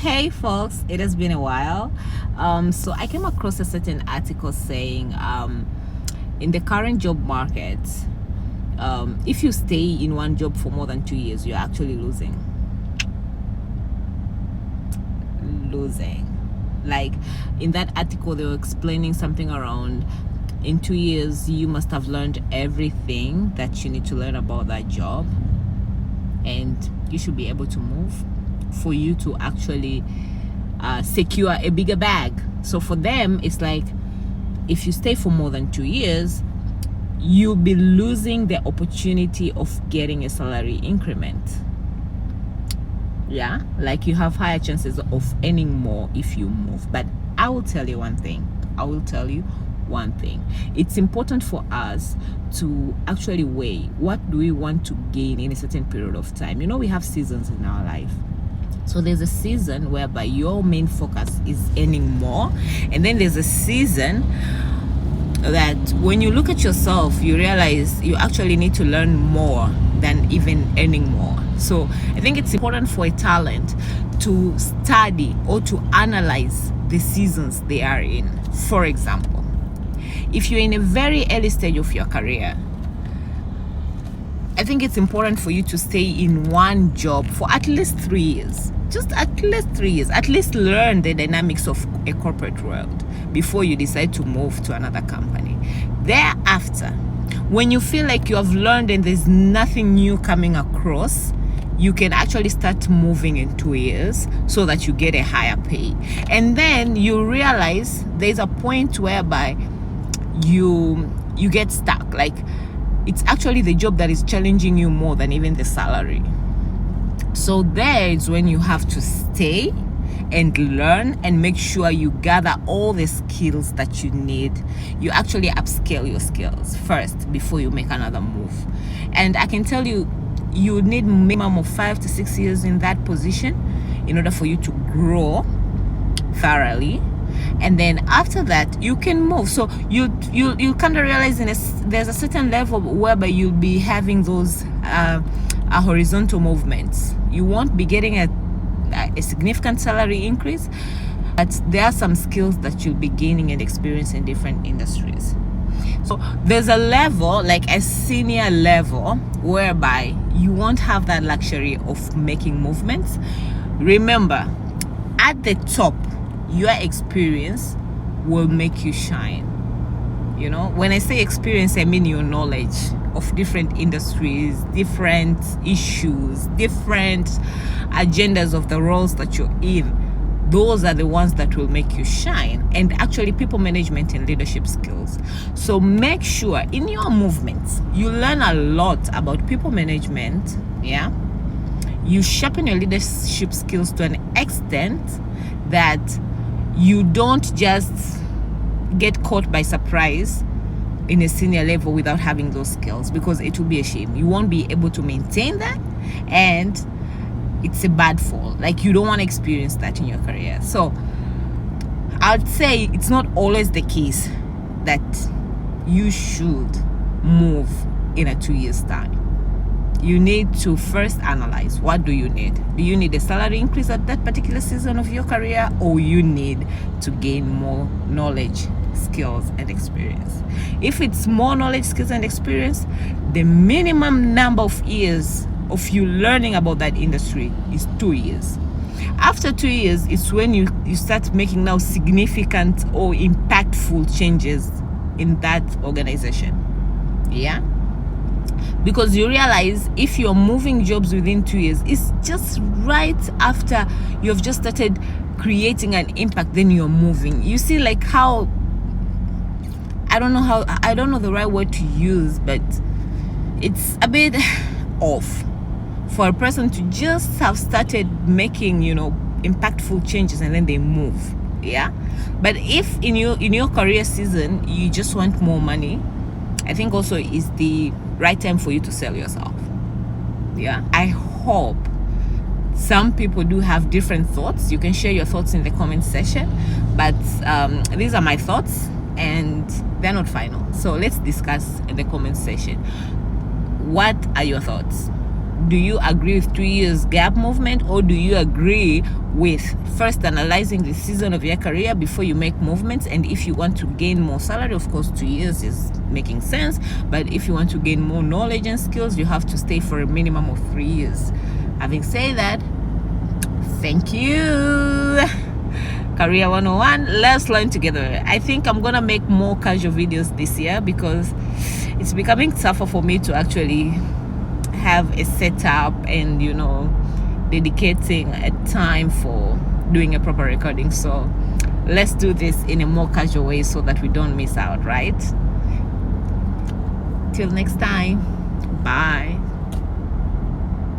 Hey folks, it has been a while. So I came across a certain article saying in the current job market, if you stay in one job for more than 2 years, you're actually losing. Like in that article, they were explaining something around in 2 years, you must have learned everything that you need to learn about that job, and you should be able to move for you to actually secure a bigger bag. So for them, it's like if you stay for more than 2 years, you'll be losing the opportunity of getting a salary increment. Yeah, like you have higher chances of earning more if you move. But I will tell you one thing. It's important for us to actually weigh what do we want to gain in a certain period of time. We have seasons in our life. So there's a season whereby your main focus is earning more, and then there's a season that when you look at yourself, you realize you actually need to learn more than even earning more. So I think it's important for a talent to study or to analyze the seasons they are in. For example, if you're in a very early stage of your career, I think it's important for you to stay in one job for at least 3 years. Just at least 3 years. At least learn the dynamics of a corporate world before you decide to move to another company. Thereafter, when you feel like you have learned and there's nothing new coming across, you can actually start moving in 2 years so that you get a higher pay. And then you realize there's a point whereby you get stuck. Like, it's actually the job that is challenging you more than even the salary. So there is when you have to stay and learn and make sure you gather all the skills that you need. You actually upscale your skills first before you make another move. And I can tell you, you need minimum of 5 to 6 years in that position in order for you to grow thoroughly. And then after that, you can move. So you kind of realize there's a certain level whereby you'll be having those horizontal movements. You won't be getting a significant salary increase, but there are some skills that you'll be gaining and experience in different industries. So there's a level, like a senior level, whereby you won't have that luxury of making movements. Remember, at the top, your experience will make you shine. When I say experience, I mean your knowledge of different industries, different issues, different agendas of the roles that you're in. Those are the ones that will make you shine, and actually people management and leadership skills. So make sure in your movements, you learn a lot about people management. Yeah. You sharpen your leadership skills to an extent that you don't just get caught by surprise in a senior level without having those skills, because it will be a shame. You won't be able to maintain that, and it's a bad fall. Like, you don't want to experience that in your career. So I'd say it's not always the case that you should move in a 2 years time. You need to first analyze, what do you need? Do you need a salary increase at that particular season of your career, or you need to gain more knowledge, skills, and experience? If it's more knowledge, skills, and experience, the minimum number of years of you learning about that industry is 2 years. After 2 years, it's when you start making now significant or impactful changes in that organization. Yeah? Because you realize if you're moving jobs within 2 years, it's just right after you've just started creating an impact, then you're moving. You see, like how, I don't know the right word to use, but it's a bit off for a person to just have started making, impactful changes and then they move. Yeah. But if in your career season, you just want more money, I think also is the right time for you to sell yourself. Yeah. I hope some people do have different thoughts. You can share your thoughts in the comment section, but these are my thoughts and they're not final. So let's discuss in the comment section. What are your thoughts? Do you agree with 2 years gap movement, or do you agree with first analyzing the season of your career before you make movements? And if you want to gain more salary, of course 2 years is making sense, but if you want to gain more knowledge and skills, you have to stay for a minimum of 3 years. Having said that, thank you. Career 101, let's learn together. I think I'm gonna make more casual videos this year because it's becoming tougher for me to actually have a setup and, you know, dedicating a time for doing a proper recording. So let's do this in a more casual way so that we don't miss out, right? Till next time, bye.